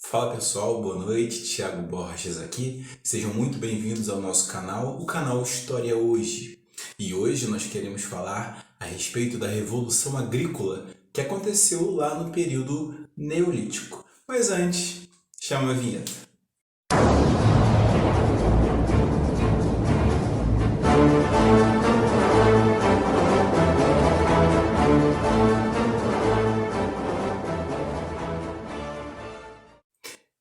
Fala pessoal, boa noite, Thiago Borges aqui. Sejam muito bem-vindos ao nosso canal, o canal História Hoje. E hoje nós queremos falar a respeito da Revolução Agrícola que aconteceu lá no período Neolítico. Mas antes, chama a vinheta.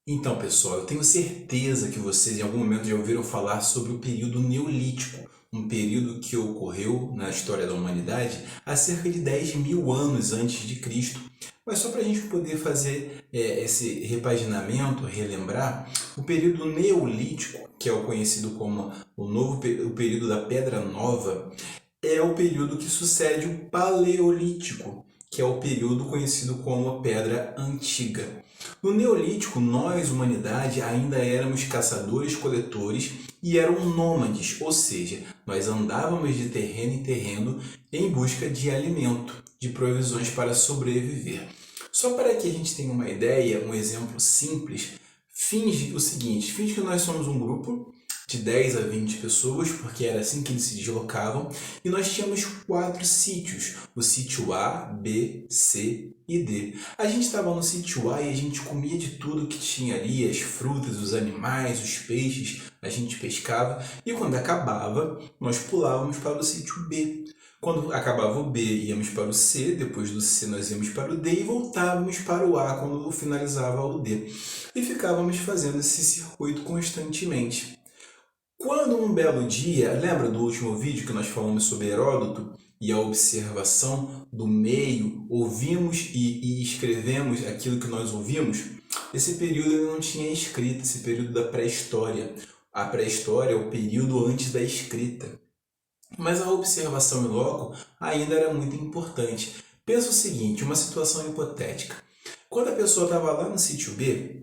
Então, pessoal, eu tenho certeza que vocês em algum momento já ouviram falar sobre o período Neolítico, um período que ocorreu na história da humanidade há cerca de 10 mil anos antes de Cristo. Mas só para a gente poder fazer esse repaginamento, relembrar, o período Neolítico, que é o conhecido como o período da Pedra Nova, é o período que sucede o Paleolítico, que é o período conhecido como a Pedra Antiga. No Neolítico, nós, humanidade, ainda éramos caçadores-coletores e eram nômades, ou seja, nós andávamos de terreno em terreno em busca de alimento, de provisões para sobreviver. Só para que a gente tenha uma ideia, um exemplo simples, finge que nós somos um grupo de 10 a 20 pessoas, porque era assim que eles se deslocavam, e nós tínhamos 4 sítios, o sítio A, B, C e D. A gente estava no sítio A e a gente comia de tudo que tinha ali, as frutas, os animais, os peixes, a gente pescava, e quando acabava, nós pulávamos para o sítio B. Quando acabava o B, íamos para o C, depois do C nós íamos para o D e voltávamos para o A quando finalizava o D. E ficávamos fazendo esse circuito constantemente. Quando um belo dia, lembra do último vídeo que nós falamos sobre Heródoto e a observação do meio, ouvimos e escrevemos aquilo que nós ouvimos? Esse período ele não tinha escrita, esse período da pré-história. A pré-história é o período antes da escrita. Mas a observação in loco ainda era muito importante. Pensa o seguinte, uma situação hipotética. Quando a pessoa estava lá no sítio B,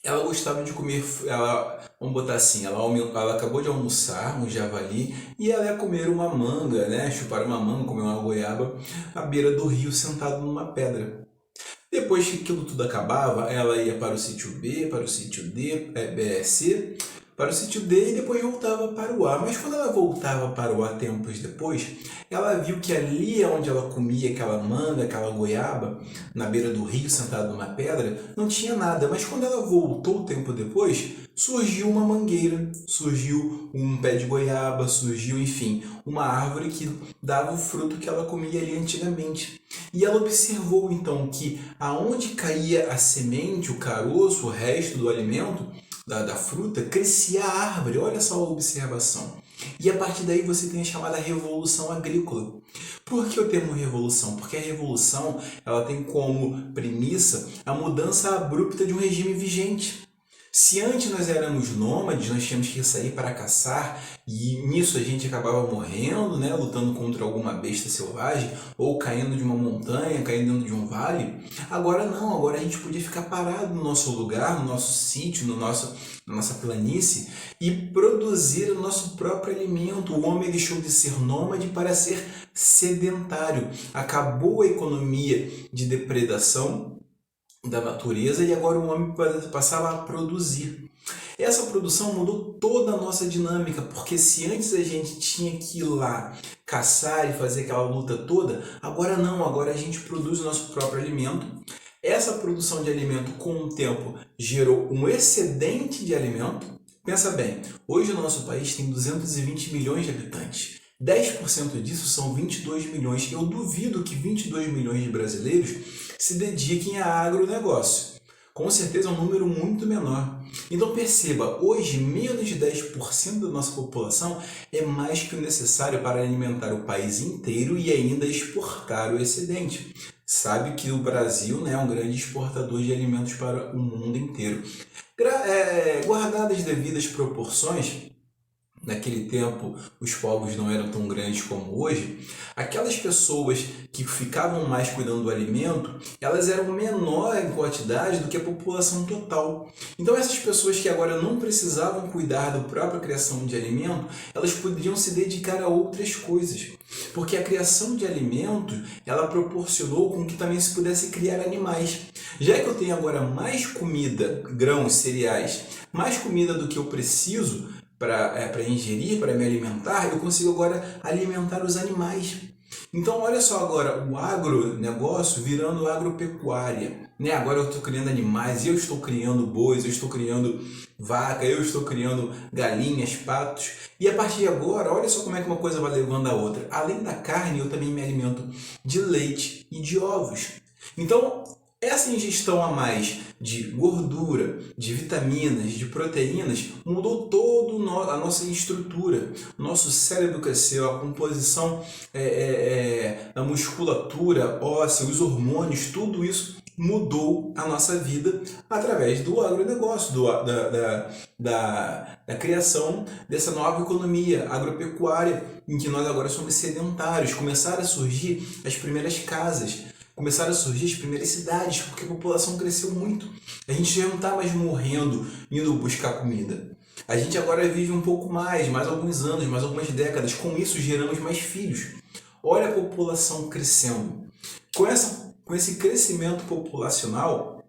ela gostava de comer, vamos botar assim, ela acabou de almoçar um javali e ela ia comer uma manga, né? Chupar uma manga, comer uma goiaba à beira do rio sentado numa pedra. Depois que aquilo tudo acabava, ela ia para o sítio B, para o sítio D, C, para o sítio D e depois voltava para o A. Mas quando ela voltava para o A tempos depois, ela viu que ali onde ela comia aquela manga, aquela goiaba, na beira do rio, sentada numa pedra, não tinha nada. Mas quando ela voltou tempo depois, surgiu uma mangueira, surgiu um pé de goiaba, surgiu, enfim, uma árvore que dava o fruto que ela comia ali antigamente. E ela observou então que aonde caía a semente, o caroço, o resto do alimento, da fruta, crescia a árvore. Olha só a observação. E a partir daí você tem a chamada Revolução Agrícola. Por que o termo revolução? Porque a revolução ela tem como premissa a mudança abrupta de um regime vigente. Se antes nós éramos nômades, nós tínhamos que sair para caçar e nisso a gente acabava morrendo, né, lutando contra alguma besta selvagem ou caindo de uma montanha, caindo dentro de um vale. Agora não, agora a gente podia ficar parado no nosso lugar, no nosso sítio, na nossa planície e produzir o nosso próprio alimento. O homem deixou de ser nômade para ser sedentário. Acabou a economia de depredação da natureza e agora o homem passava a produzir. Essa produção mudou toda a nossa dinâmica, porque se antes a gente tinha que ir lá caçar e fazer aquela luta toda, agora não, agora a gente produz o nosso próprio alimento. Essa produção de alimento com o tempo gerou um excedente de alimento. Pensa bem, hoje o nosso país tem 220 milhões de habitantes. 10% disso são 22 milhões. Eu duvido que 22 milhões de brasileiros se dediquem a agronegócio. Com certeza é um número muito menor. Então perceba, hoje menos de 10% da nossa população é mais que o necessário para alimentar o país inteiro e ainda exportar o excedente. Sabe que o Brasil, né, é um grande exportador de alimentos para o mundo inteiro. Guardadas as devidas proporções, naquele tempo os povos não eram tão grandes como hoje, aquelas pessoas que ficavam mais cuidando do alimento, elas eram menor em quantidade do que a população total. Então essas pessoas que agora não precisavam cuidar da própria criação de alimento, elas poderiam se dedicar a outras coisas. Porque a criação de alimentos, ela proporcionou com que também se pudesse criar animais. Já que eu tenho agora mais comida, grãos, cereais, mais comida do que eu preciso para ingerir, para me alimentar, eu consigo agora alimentar os animais. Então, olha só agora, o agronegócio virando agropecuária. Né? Agora eu estou criando animais, eu estou criando bois, eu estou criando vaca, eu estou criando galinhas, patos. E a partir de agora, olha só como é que uma coisa vai levando a outra. Além da carne, eu também me alimento de leite e de ovos. Então, essa ingestão a mais de gordura, de vitaminas, de proteínas, mudou toda a nossa estrutura. Nosso cérebro cresceu, a composição da musculatura óssea, os hormônios, tudo isso mudou a nossa vida através do agronegócio, da criação dessa nova economia agropecuária, em que nós agora somos sedentários. Começaram a surgir as primeiras casas, começaram a surgir as primeiras cidades, porque a população cresceu muito. A gente já não está mais morrendo indo buscar comida. A gente agora vive um pouco mais alguns anos, mais algumas décadas. Com isso, geramos mais filhos. Olha a população crescendo. Com esse crescimento populacional,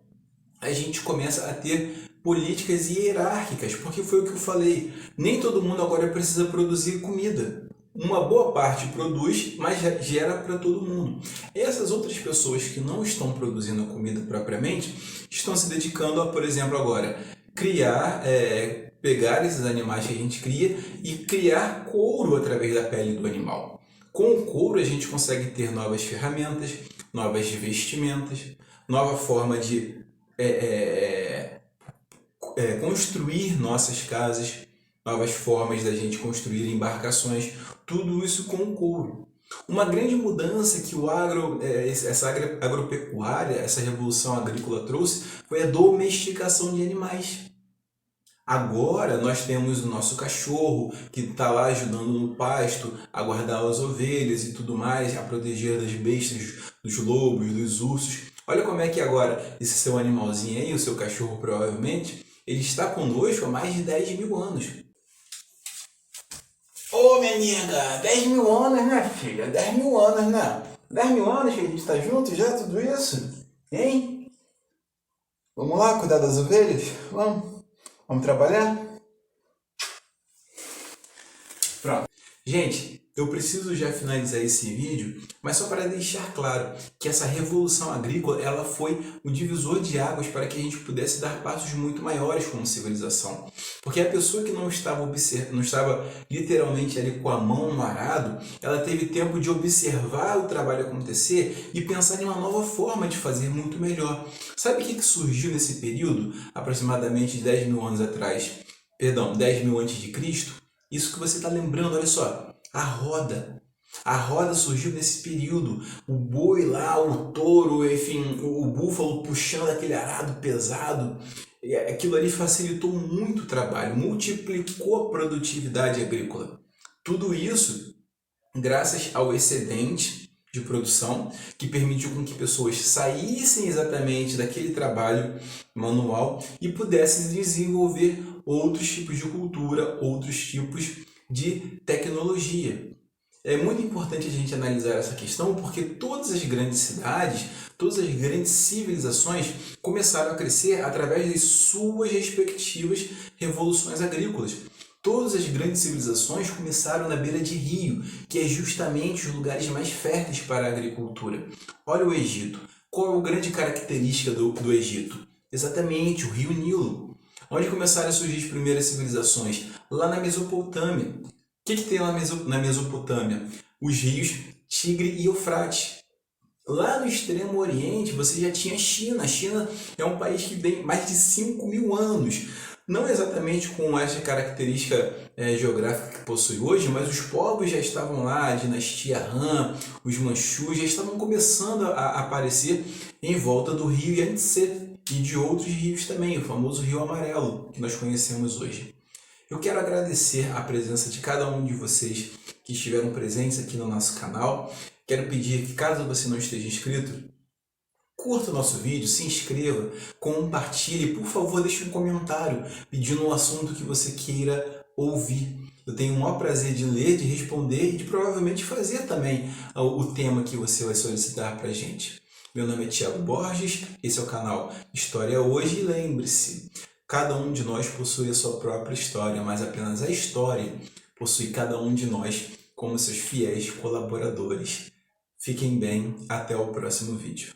a gente começa a ter políticas hierárquicas, porque foi o que eu falei. Nem todo mundo agora precisa produzir comida. Uma boa parte produz, mas gera para todo mundo. Essas outras pessoas que não estão produzindo a comida propriamente, estão se dedicando a, por exemplo, agora, pegar esses animais que a gente cria e criar couro através da pele do animal. Com o couro a gente consegue ter novas ferramentas, novas vestimentas, nova forma de construir nossas casas, novas formas da gente construir embarcações, tudo isso com o couro. Uma grande mudança que essa agropecuária, essa revolução agrícola trouxe foi a domesticação de animais. Agora nós temos o nosso cachorro que está lá ajudando no pasto, a guardar as ovelhas e tudo mais, a proteger das bestas, dos lobos, dos ursos. Olha como é que agora esse seu animalzinho aí, o seu cachorro provavelmente, ele está conosco há mais de 10 mil anos. Ô menina, 10 mil anos, né filha? 10 mil anos, né? 10 mil anos que a gente está junto já, tudo isso? Hein? Vamos lá cuidar das ovelhas? Vamos? Vamos trabalhar? Pronto. Gente, eu preciso já finalizar esse vídeo, mas só para deixar claro que essa revolução agrícola ela foi o divisor de águas para que a gente pudesse dar passos muito maiores como civilização. Porque a pessoa que não estava literalmente ali com a mão no arado, ela teve tempo de observar o trabalho acontecer e pensar em uma nova forma de fazer muito melhor. Sabe o que surgiu nesse período, aproximadamente 10 mil anos atrás? Perdão, 10 mil antes de Cristo? Isso que você está lembrando, olha só, a roda. A roda surgiu nesse período. O boi lá, o touro, enfim, o búfalo puxando aquele arado pesado. Aquilo ali facilitou muito o trabalho, multiplicou a produtividade agrícola. Tudo isso graças ao excedente de produção, que permitiu com que pessoas saíssem exatamente daquele trabalho manual e pudessem desenvolver outros tipos de cultura, outros tipos de tecnologia. É muito importante a gente analisar essa questão porque todas as grandes cidades, todas as grandes civilizações começaram a crescer através das suas respectivas revoluções agrícolas. Todas as grandes civilizações começaram na beira de rio, que é justamente os lugares mais férteis para a agricultura. Olha o Egito. Qual é a grande característica do Egito? Exatamente, o rio Nilo. Onde começaram a surgir as primeiras civilizações? Lá na Mesopotâmia. O que tem lá na Mesopotâmia? Os rios Tigre e Eufrates. Lá no extremo oriente você já tinha a China. A China é um país que tem mais de 5 mil anos. Não exatamente com essa característica geográfica que possui hoje, mas os povos já estavam lá, a dinastia Han, os Manchus, já estavam começando a aparecer em volta do rio Yangtze e de outros rios também, o famoso Rio Amarelo, que nós conhecemos hoje. Eu quero agradecer a presença de cada um de vocês que estiveram presentes aqui no nosso canal. Quero pedir que, caso você não esteja inscrito, curta o nosso vídeo, se inscreva, compartilhe, por favor, deixe um comentário pedindo um assunto que você queira ouvir. Eu tenho o maior prazer de ler, de responder e de provavelmente fazer também o tema que você vai solicitar para a gente. Meu nome é Thiago Borges, esse é o canal História Hoje e lembre-se, cada um de nós possui a sua própria história, mas apenas a história possui cada um de nós como seus fiéis colaboradores. Fiquem bem, até o próximo vídeo.